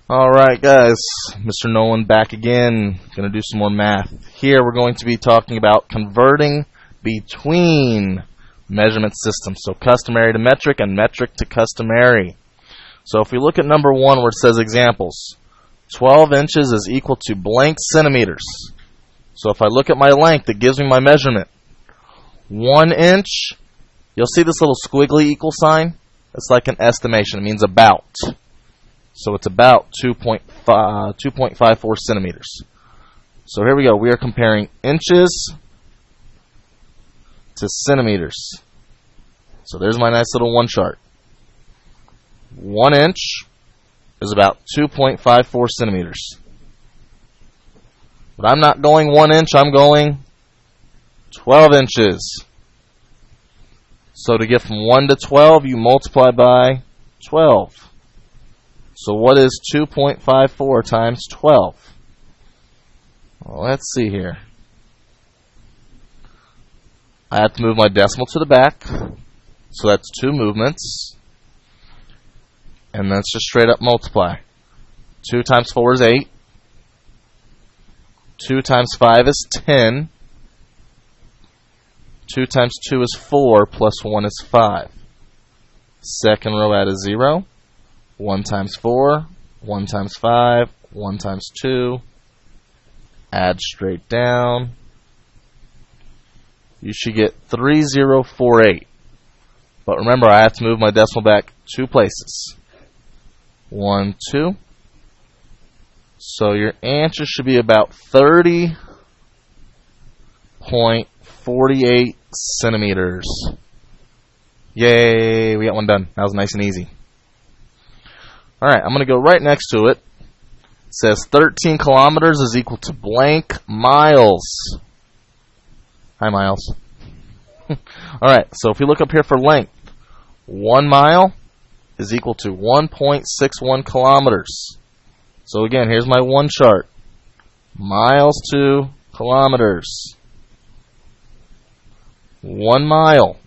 Alright guys, Mr. Nolan back again. Going to do some more math. Here we're going to be talking about converting between measurement systems. So customary to metric and metric to customary. So if we look at number 1 where it says examples, 12 inches is equal to blank centimeters. So if I look at my length, it gives me my measurement. 1 inch, you'll see this little squiggly equal sign. It's like an estimation. It means about. So it's about 2.54 centimeters. So here we go. We are comparing inches to centimeters. So there's my nice little one chart. 1 inch is about 2.54 centimeters. But I'm not going 1 inch, I'm going 12 inches. So to get from 1 to 12, you multiply by 12. So what is 2.54 times 12? Well, let's see here. I have to move my decimal to the back. So that's 2 movements. And that's just straight up multiply. 2 times 4 is 8. 2 times 5 is 10. 2 times 2 is 4, plus 1 is 5. Second row add a 0. 1 times 4, 1 times 5, 1 times 2. Add straight down. You should get 3048. But remember, I have to move my decimal back 2 places. 1, 2. So your answer should be about 30.48 centimeters. Yay, we got one done. That was nice and easy. Alright, I'm going to go right next to it. It says 13 kilometers is equal to blank miles. Hi, Miles. Alright, so if we look up here for length, 1 mile is equal to 1.61 kilometers. So again, here's my one chart. Miles to kilometers. 1 mile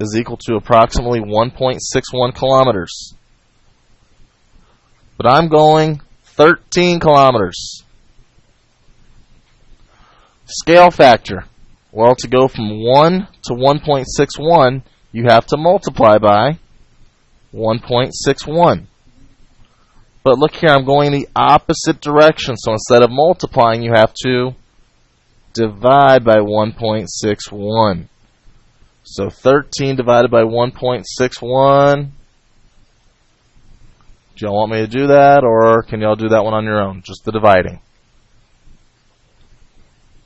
is equal to approximately 1.61 kilometers. But I'm going 13 kilometers. Scale factor. Well, to go from 1 to 1.61, you have to multiply by 1.61. But look here, I'm going the opposite direction. So instead of multiplying, you have to divide by 1.61. So 13 divided by 1.61. Do y'all want me to do that, or can y'all do that one on your own? Just the dividing.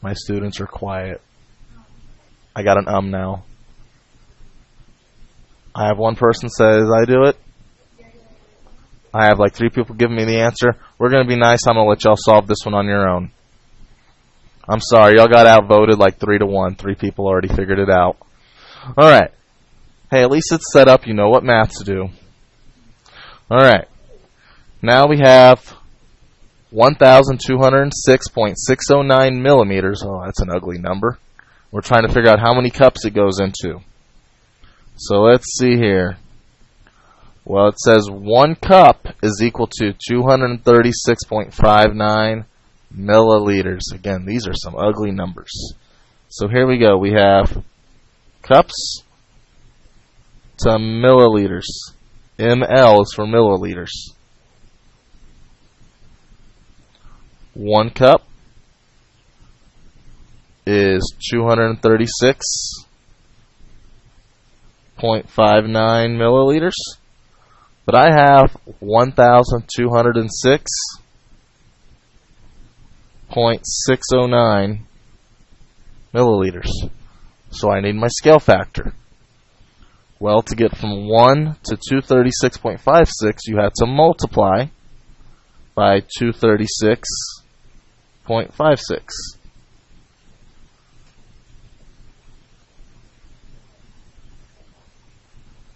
My students are quiet. I got an now. I have one person says I do it. I have like 3 people giving me the answer. We're going to be nice. I'm going to let y'all solve this one on your own. I'm sorry. Y'all got outvoted like 3 to 1. 3 people already figured it out. Alright. Hey, at least it's set up. You know what math to do. Alright. Now we have 1,206.609 millimeters. Oh, that's an ugly number. We're trying to figure out how many cups it goes into. So let's see here. Well, it says 1 cup is equal to 236.59 milliliters. Again, these are some ugly numbers. So here we go. We have cups to milliliters. ml is for milliliters. 1 cup is 236.59 milliliters. But I have 1,206.609 milliliters. So I need my scale factor. Well, to get from 1 to 236.56, you have to multiply by 236.56.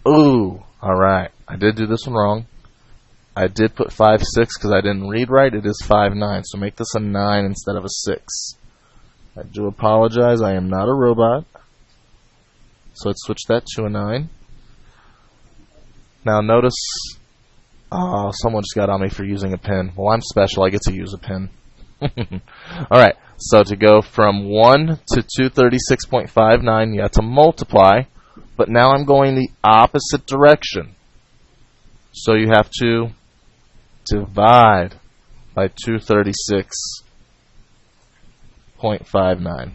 Ooh, alright. I did do this one wrong. I did put 5, 6 because I didn't read right. It is 5, 9. So make this a 9 instead of a 6. I do apologize. I am not a robot. So let's switch that to a 9. Now notice Oh, someone just got on me for using a pen. Well, I'm special. I get to use a pen. Alright, so to go from 1 to 236.59, you have to multiply, but now I'm going the opposite direction. So you have to divide by 236.59.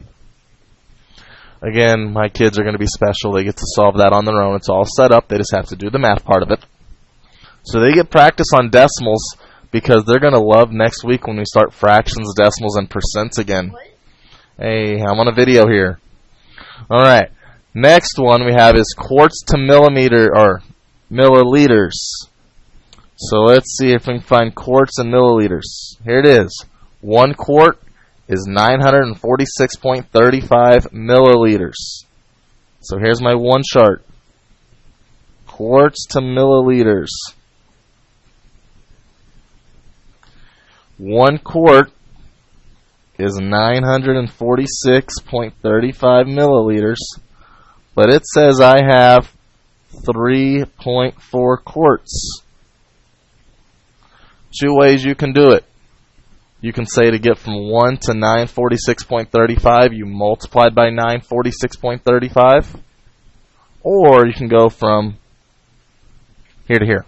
Again, my kids are going to be special. They get to solve that on their own. It's all set up. They just have to do the math part of it. So they get practice on decimals, because they're going to love next week when we start fractions, decimals, and percents again. Hey, I'm on a video here. Alright, next one we have is quarts to milliliters. So let's see if we can find quarts and milliliters. Here it is. 1 quart is 946.35 milliliters. So here's my one chart. Quarts to milliliters. 1 quart is 946.35 milliliters, but it says I have 3.4 quarts. Two ways you can do it. You can say to get from 1 to 946.35, you multiplied by 946.35, or you can go from here to here,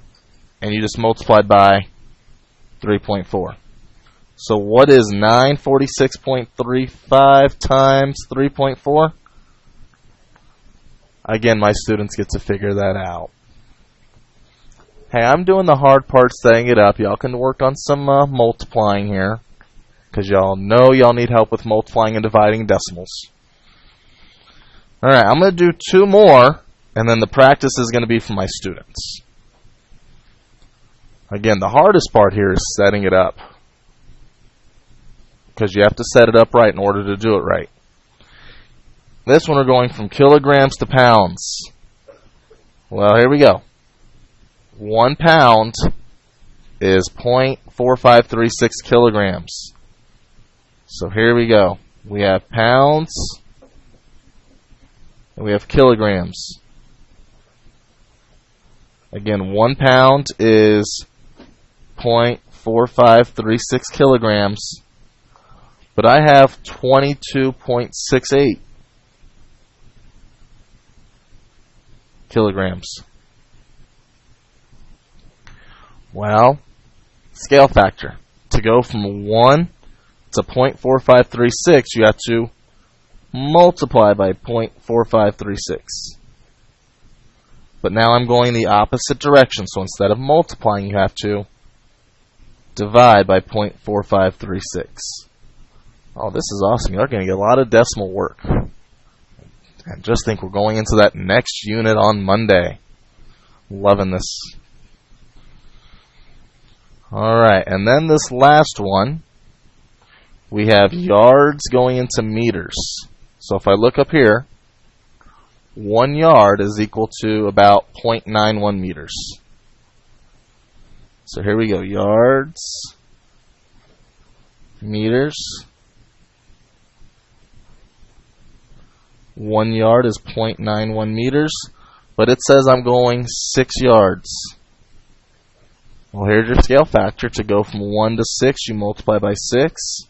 and you just multiplied by 3.4. So what is 946.35 times 3.4? Again, my students get to figure that out. Hey, I'm doing the hard part setting it up. Y'all can work on some multiplying here, because y'all know y'all need help with multiplying and dividing decimals. Alright, I'm going to do 2 more, and then the practice is going to be for my students. Again, the hardest part here is setting it up, because you have to set it up right in order to do it right. This one we're going from kilograms to pounds. Well, here we go. 1 pound is 0.4536 kilograms. So here we go. We have pounds and we have kilograms. Again, 1 pound is 0.4536 kilograms. But I have 22.68 kilograms. Well, scale factor. To go from 1 to 0.4536, you have to multiply by 0.4536. But now I'm going the opposite direction, so instead of multiplying, you have to divide by 0.4536. Oh, this is awesome. You're going to get a lot of decimal work. I just think we're going into that next unit on Monday. Loving this. Alright, and then this last one, we have yards going into meters. So if I look up here, 1 yard is equal to about 0.91 meters. So here we go. Yards, meters. 1 yard is 0.91 meters, but it says I'm going 6 yards. Well, here's your scale factor. To go from 1 to 6, you multiply by 6.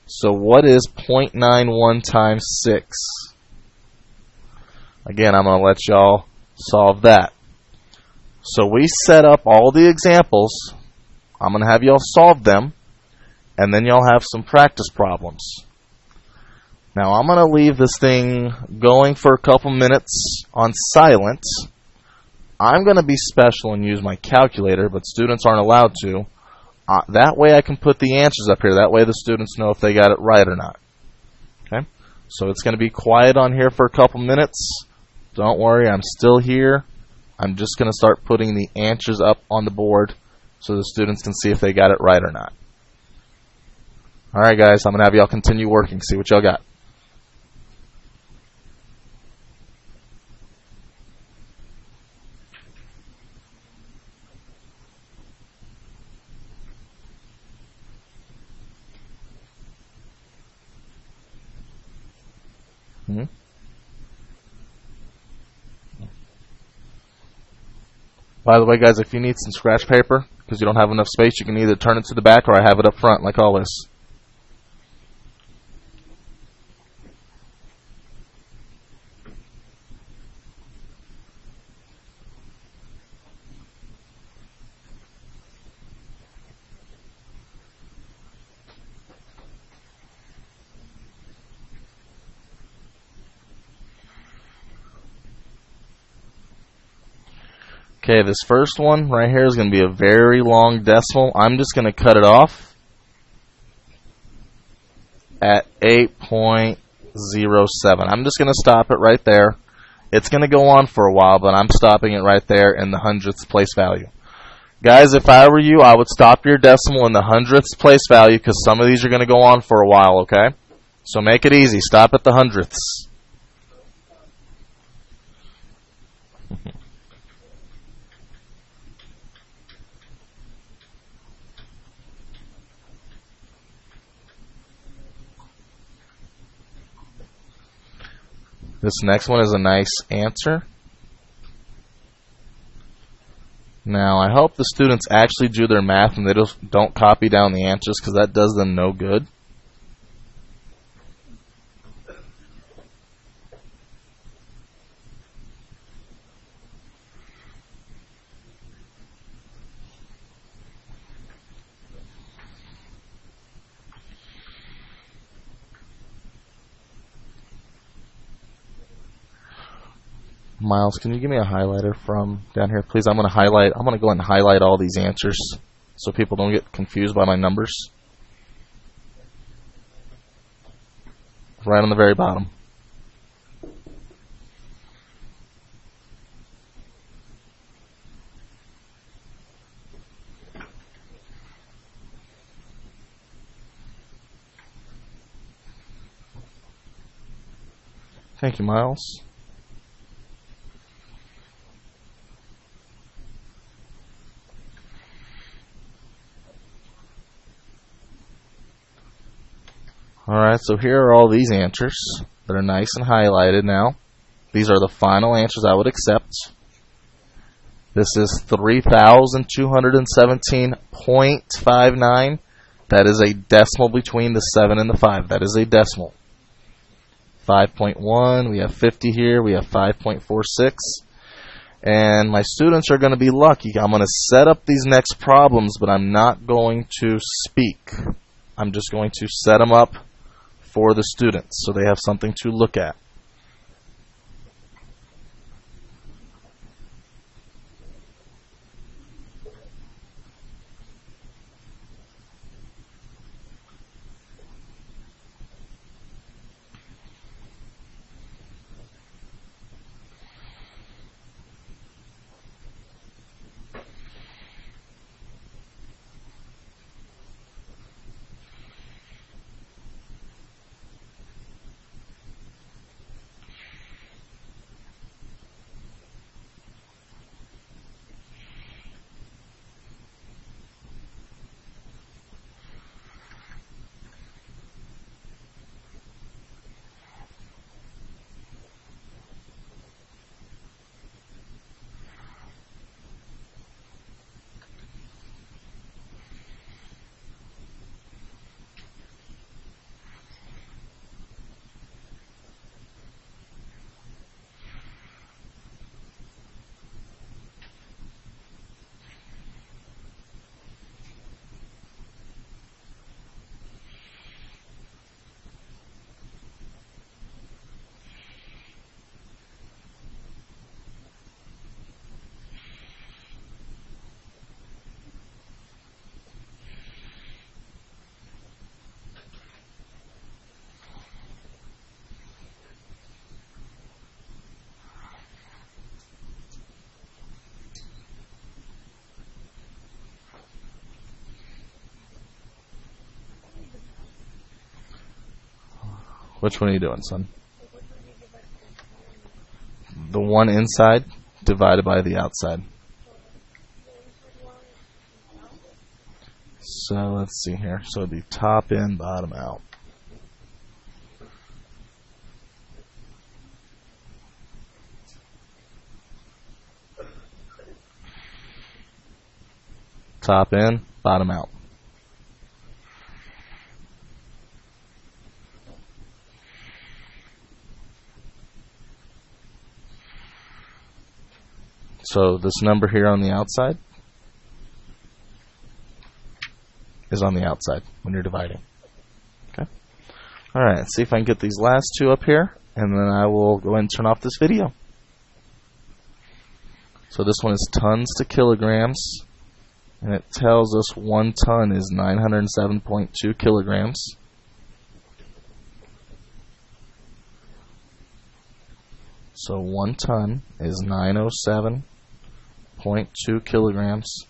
So what is 0.91 times 6? Again, I'm going to let y'all solve that. So we set up all the examples. I'm going to have y'all solve them, and then y'all have some practice problems. Now I'm going to leave this thing going for a couple minutes on silent. I'm going to be special and use my calculator, but students aren't allowed to. That way I can put the answers up here. That way the students know if they got it right or not. Okay? So it's going to be quiet on here for a couple minutes. Don't worry, I'm still here. I'm just going to start putting the answers up on the board so the students can see if they got it right or not. Alright guys, I'm going to have y'all continue working. See what y'all got. By the way, guys, if you need some scratch paper because you don't have enough space, you can either turn it to the back or I have it up front like always. Okay, this first one right here is going to be a very long decimal. I'm just going to cut it off at 8.07. I'm just going to stop it right there. It's going to go on for a while, but I'm stopping it right there in the hundredths place value. Guys, if I were you, I would stop your decimal in the hundredths place value because some of these are going to go on for a while, okay? So make it easy. Stop at the hundredths. This next one is a nice answer. Now, I hope the students actually do their math and they don't copy down the answers because that does them no good. Miles, can you give me a highlighter from down here, please? I'm going to go ahead and highlight all these answers so people don't get confused by my numbers. Right on the very bottom. Thank you, Miles. Alright, so here are all these answers that are nice and highlighted now. These are the final answers I would accept. This is 3,217.59. That is a decimal between the 7 and the 5. That is a decimal. 5.1, we have 50 here, we have 5.46. And my students are going to be lucky. I'm going to set up these next problems, but I'm not going to speak. I'm just going to set them up for the students so they have something to look at. Which one are you doing, son? The one inside divided by the outside. So let's see here. So it'd be top in, bottom out. top in, bottom out. So this number here on the outside is on the outside when you're dividing. Okay. All right, let's see if I can get these last two up here, and then I will go ahead and turn off this video. So this one is tons to kilograms, and it tells us 1 ton is 907.2 kilograms. So 1 ton is 907.2 kilograms,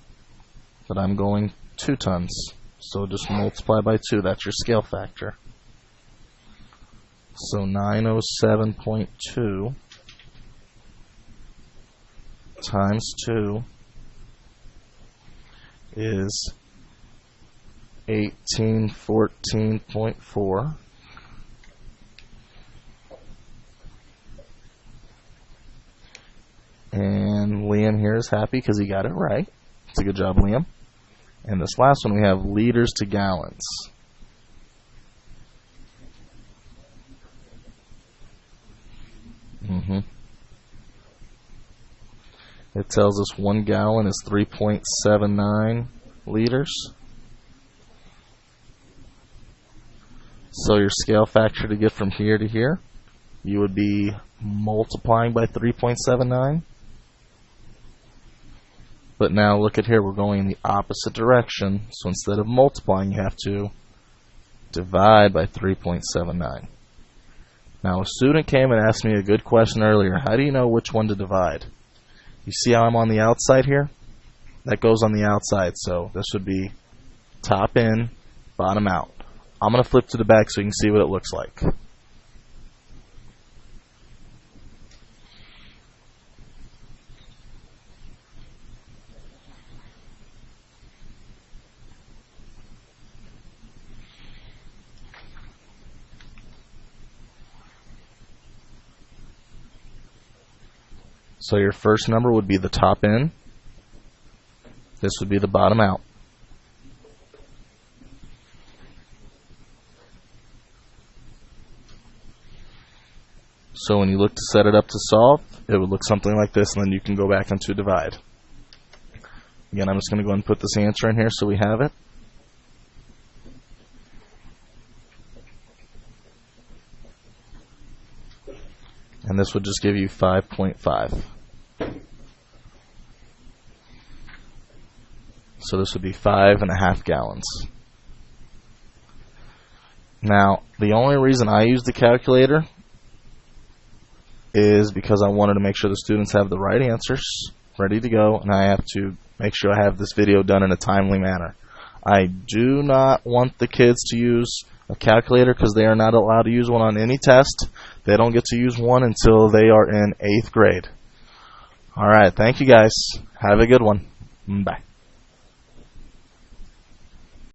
but I'm going 2 tons. So just multiply by 2, that's your scale factor. So 907.2 times 2 is 1814.4. And Liam here is happy because he got it right. It's a good job, Liam. And this last one we have liters to gallons. It tells us 1 gallon is 3.79 liters. So your scale factor to get from here to here, you would be multiplying by 3.79. But now look at here, we're going in the opposite direction. So instead of multiplying, you have to divide by 3.79. Now a student came and asked me a good question earlier. How do you know which one to divide? You see how I'm on the outside here? That goes on the outside, so this would be top in, bottom out. I'm going to flip to the back so you can see what it looks like. So your first number would be the top in. This would be the bottom out. So when you look to set it up to solve, it would look something like this, and then you can go back into divide. Again, I'm just going to go ahead and put this answer in here so we have it. And this would just give you 5.5. So this would be 5.5 gallons. Now, the only reason I use the calculator is because I wanted to make sure the students have the right answers ready to go, and I have to make sure I have this video done in a timely manner. I do not want the kids to use a calculator because they are not allowed to use one on any test. They don't get to use one until they are in 8th grade. Alright, thank you guys. Have a good one. Bye.